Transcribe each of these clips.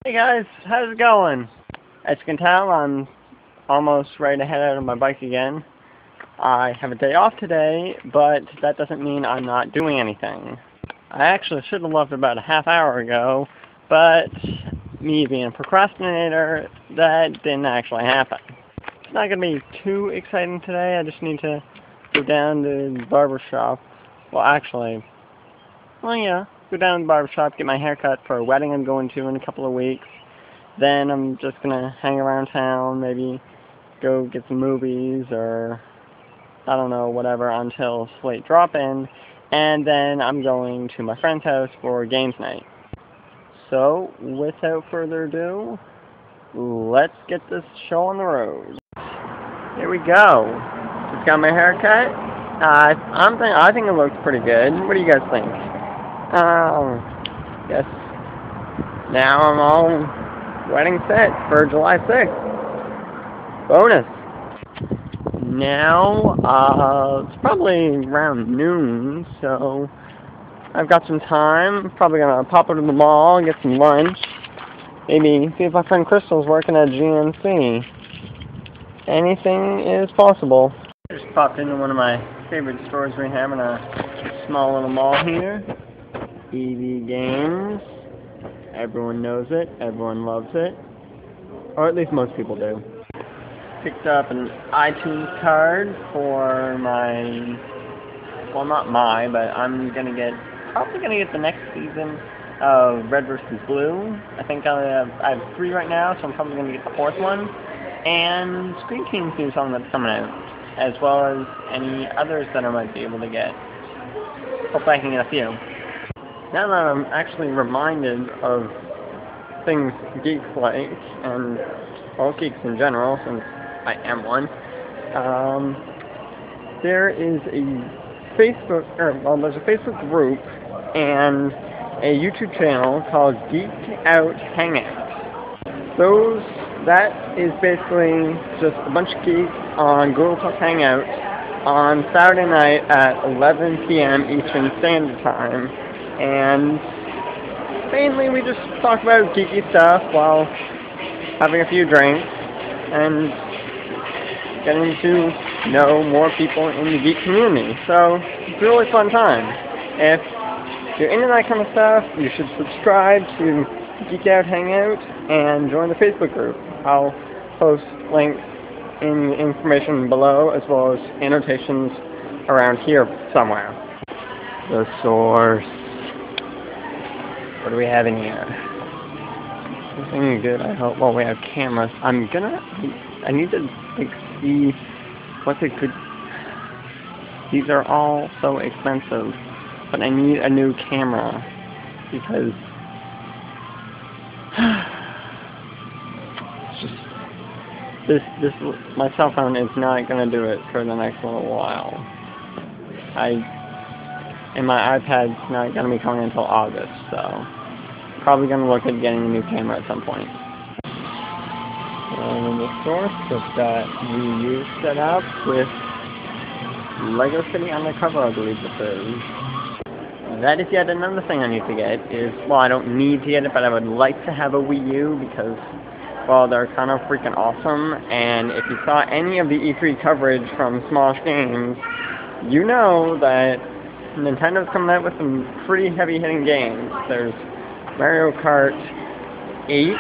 Hey guys, how's it going? As you can tell, I'm almost ready to head out on my bike again. I have a day off today, but that doesn't mean I'm not doing anything. I actually should have left about a half hour ago, but me being a procrastinator, that didn't actually happen. It's not going to be too exciting today. I just need to go down to the barber shop. Well, actually, go down to the barber shop, get my hair cut for a wedding I'm going to in a couple of weeks. Then I'm just gonna hang around town, maybe go get some movies or I don't know, whatever, until Slate drop-in. And then I'm going to my friend's house for games night. So, without further ado, let's get this show on the road. Here we go. Just got my hair cut. I think it looks pretty good. What do you guys think? Yes. Now I'm all wedding set for July 6th. Bonus. Now, it's probably around noon, so I've got some time. Probably gonna pop over to the mall, get some lunch. Maybe see if my friend Crystal's working at GNC. Anything is possible. I just popped into one of my favorite stores we have in a small little mall here. EV Games. Everyone knows it. Everyone loves it. Or at least most people do. Picked up an iTunes card for my... Well, not my, but I'm probably gonna get the next season of Red vs. Blue. I think I have 3 right now, so I'm probably gonna get the 4th one. And Screen King's new song that's coming out, as well as any others that I might be able to get. Hopefully I can get a few. Now that I'm actually reminded of things geeks like, and all geeks in general, since I am one, there's a Facebook group and a YouTube channel called Geek Out Hangouts. That is basically just a bunch of geeks on Google Plus Hangouts on Saturday night at 11 p.m. Eastern Standard Time. And mainly we just talk about geeky stuff while having a few drinks and getting to know more people in the geek community. So it's a really fun time. If you're into that kind of stuff, you should subscribe to Geek Out Hangout and join the Facebook group. I'll post links in the information below, as well as annotations around here somewhere. The source. What do we have in here? Something good, I hope. Well, we have cameras. I need to see what's a good... These are all so expensive, but I need a new camera because it's just my cell phone is not gonna do it for the next little while. And my iPad's not gonna be coming until August, so probably gonna look at getting a new camera at some point. And the source just got Wii U set up with Lego City Undercover, I believe this is. That is yet another thing I need to get is, well, I don't need to get it, but I would like to have a Wii U because, well, they're kind of freaking awesome, and if you saw any of the E3 coverage from Smosh Games, you know that Nintendo's coming out with some pretty heavy-hitting games. There's Mario Kart 8,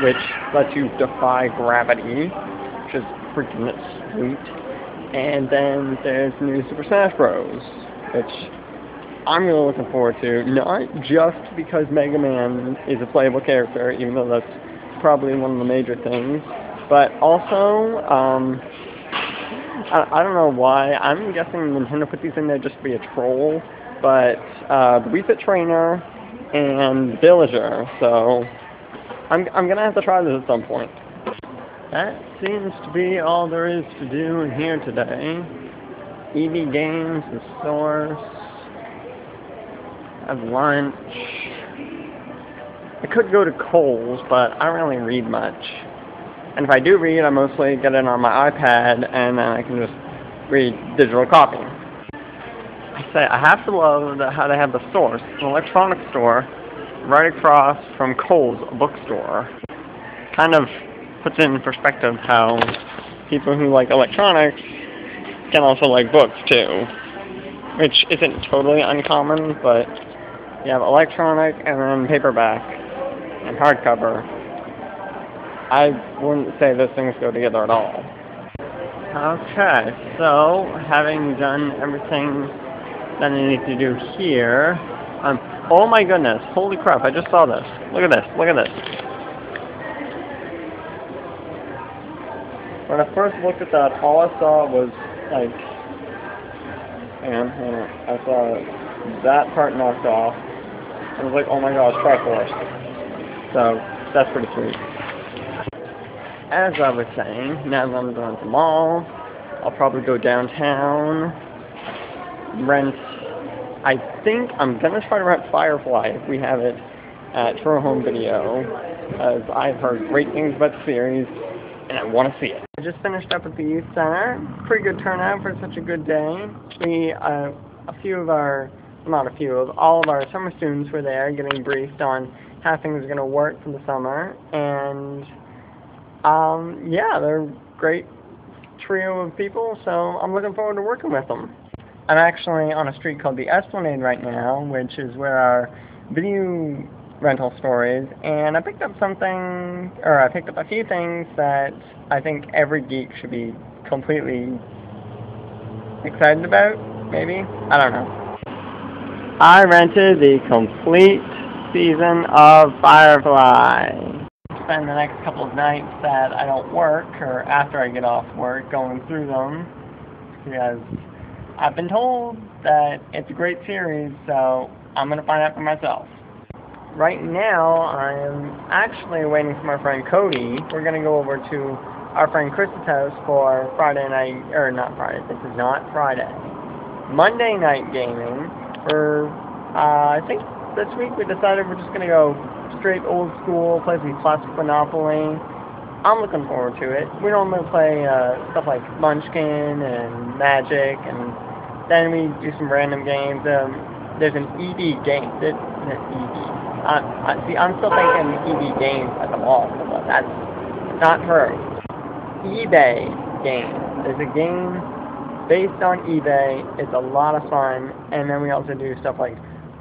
which lets you defy gravity, which is freaking sweet, and then there's new Super Smash Bros., which I'm really looking forward to, not just because Mega Man is a playable character, even though that's probably one of the major things, but also, I don't know why, I'm guessing Nintendo put these in there just to be a troll, but the Wii Fit Trainer and Villager, so I'm gonna have to try this at some point. That seems to be all there is to do in here today. EV Games, the source, have lunch. I could go to Kohl's, but I don't really read much. And if I do read, I mostly get it on my iPad, and then I can just read digital copy. I have to love how they have the source, an electronics store, right across from Kohl's bookstore. Kind of puts in perspective how people who like electronics can also like books too, which isn't totally uncommon, but you have electronic and then paperback and hardcover. I wouldn't say those things go together at all. Okay, so having done everything that I need to do here, oh my goodness, holy crap, I just saw this. Look at this, look at this. When I first looked at that, all I saw was, like, I saw that part knocked off. I was like, oh my gosh, Triforce. So, that's pretty sweet. As I was saying, now that I'm done at the mall, I'll probably go downtown, rent, I think I'm going to try to rent Firefly if we have it at True Home Video, as I've heard great things about the series, and I want to see it. I just finished up at the youth center. Pretty good turnout for such a good day. All of our summer students were there getting briefed on how things are going to work for the summer, and yeah, they're a great trio of people, so I'm looking forward to working with them. I'm actually on a street called the Esplanade right now, which is where our video rental store is, and I picked up a few things that I think every geek should be completely excited about, maybe? I don't know. I rented the complete season of Firefly. Spend the next couple of nights that I don't work, or after I get off work, going through them, because I've been told that it's a great series, so I'm going to find out for myself. Right now, I'm actually waiting for my friend Cody. We're going to go over to our friend Chris's house for Friday night, or not Friday, this is not Friday, Monday night gaming. I think this week we decided we're just going to go straight old school, play some classic Monopoly. I'm looking forward to it. We normally play stuff like Munchkin and Magic, and then we do some random games. There's an EB game. I'm still thinking EB games at the mall, but that's not true. eBay game. There's a game based on eBay. It's a lot of fun, and then we also do stuff like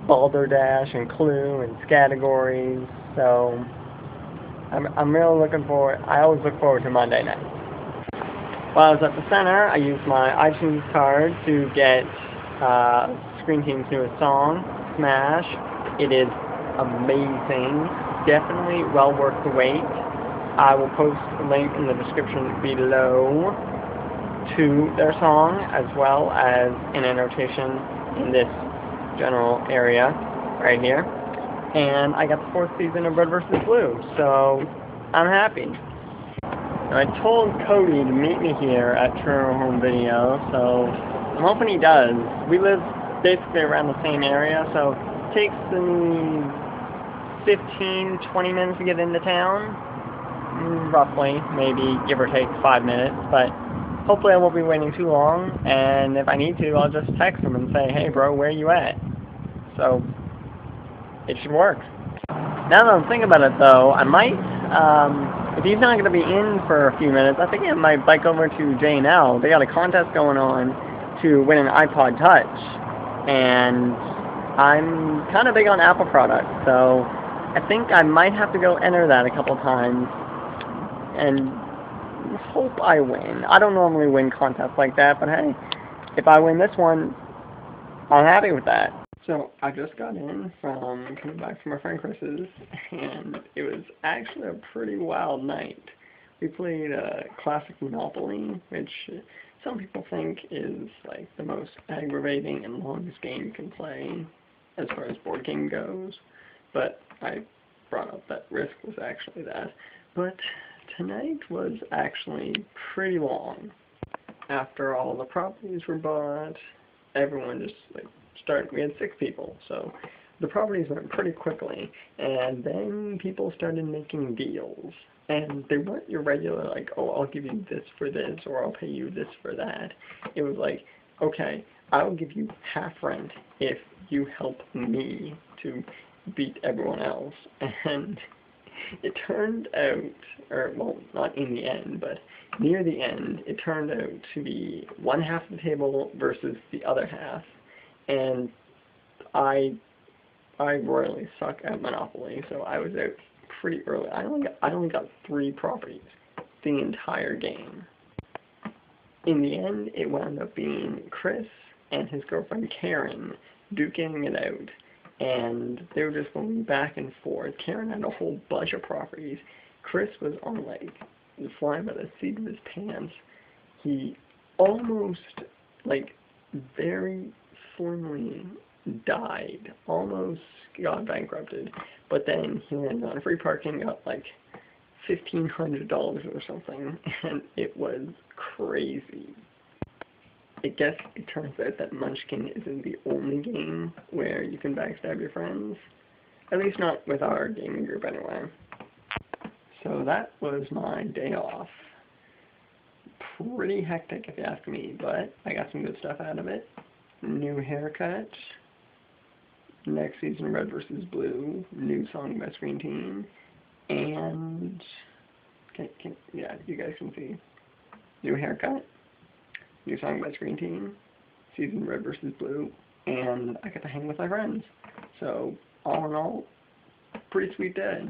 Balderdash and Clue and Scattergories, so I'm really looking forward. I always look forward to Monday night. While I was at the center, I used my iTunes card to get Screen Team's newest song, Smash. It is amazing. Definitely well worth the wait. I will post a link in the description below to their song, as well as an annotation in this general area right here. And I got the 4th season of Red vs. Blue, so I'm happy. Now, I told Cody to meet me here at True Home Video, so I'm hoping he does. We live basically around the same area, so it takes 15-20 minutes to get into town, roughly, maybe give or take 5 minutes, but hopefully I won't be waiting too long, and if I need to, I'll just text him and say, hey bro, where you at? So, it should work. Now that I'm thinking about it though, I might, if he's not going to be in for a few minutes, I think I might bike over to J&L. They got a contest going on to win an iPod Touch, and I'm kind of big on Apple products, so I think I might have to go enter that a couple times, and hope I win. I don't normally win contests like that, but hey, if I win this one, I'm happy with that. So, I just got in from coming back from my friend Chris's, and it was actually a pretty wild night. We played classic Monopoly, which some people think is like the most aggravating and longest game you can play as far as board game goes, but I brought up that Risk was actually that. But tonight was actually pretty long. After all the properties were bought, everyone just like started. We had 6 people, so the properties went pretty quickly, and then people started making deals, and they weren't your regular like, oh, I'll give you this for this, or I'll pay you this for that. It was like, okay, I'll give you half rent if you help me to beat everyone else. And it turned out, or well, not in the end, but near the end, it turned out to be one half of the table versus the other half. And I royally suck at Monopoly, so I was out pretty early. I only got 3 properties the entire game. In the end, it wound up being Chris and his girlfriend Karen duking it out, and they were just going back and forth. Karen had a whole bunch of properties. Chris was on like flying by the seat of his pants. He almost, like, very slimly died, almost got bankrupted, but then he landed on free parking, got like $1,500 or something, and it was crazy. I guess it turns out that Munchkin isn't the only game where you can backstab your friends. At least not with our gaming group anyway. So that was my day off. Pretty hectic if you ask me, but I got some good stuff out of it. New haircut. Next season Red vs. Blue. New song by Screen Team. And yeah, you guys can see. New haircut. New song by Screen Team. Season Red vs. Blue. And I got to hang with my friends. So all in all, pretty sweet day.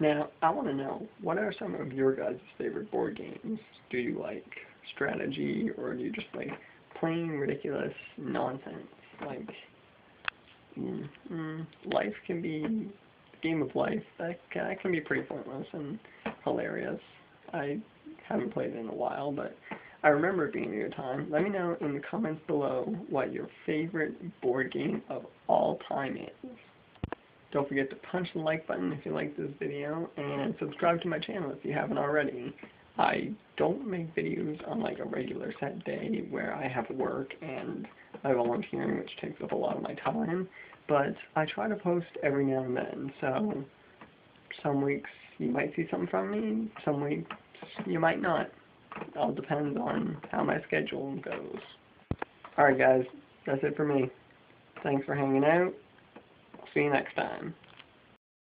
Now, I want to know, what are some of your guys' favorite board games? Do you like strategy, or do you just like plain ridiculous nonsense? Like, life can be, game of life, that can be pretty pointless and hilarious. I haven't played it in a while, but I remember it being a good time. Let me know in the comments below what your favorite board game of all time is. Don't forget to punch the like button if you like this video, and subscribe to my channel if you haven't already. I don't make videos on like a regular set day where I have work and I volunteering, which takes up a lot of my time, but I try to post every now and then, so some weeks you might see something from me, some weeks you might not. It all depends on how my schedule goes. Alright guys, that's it for me. Thanks for hanging out. See you next time.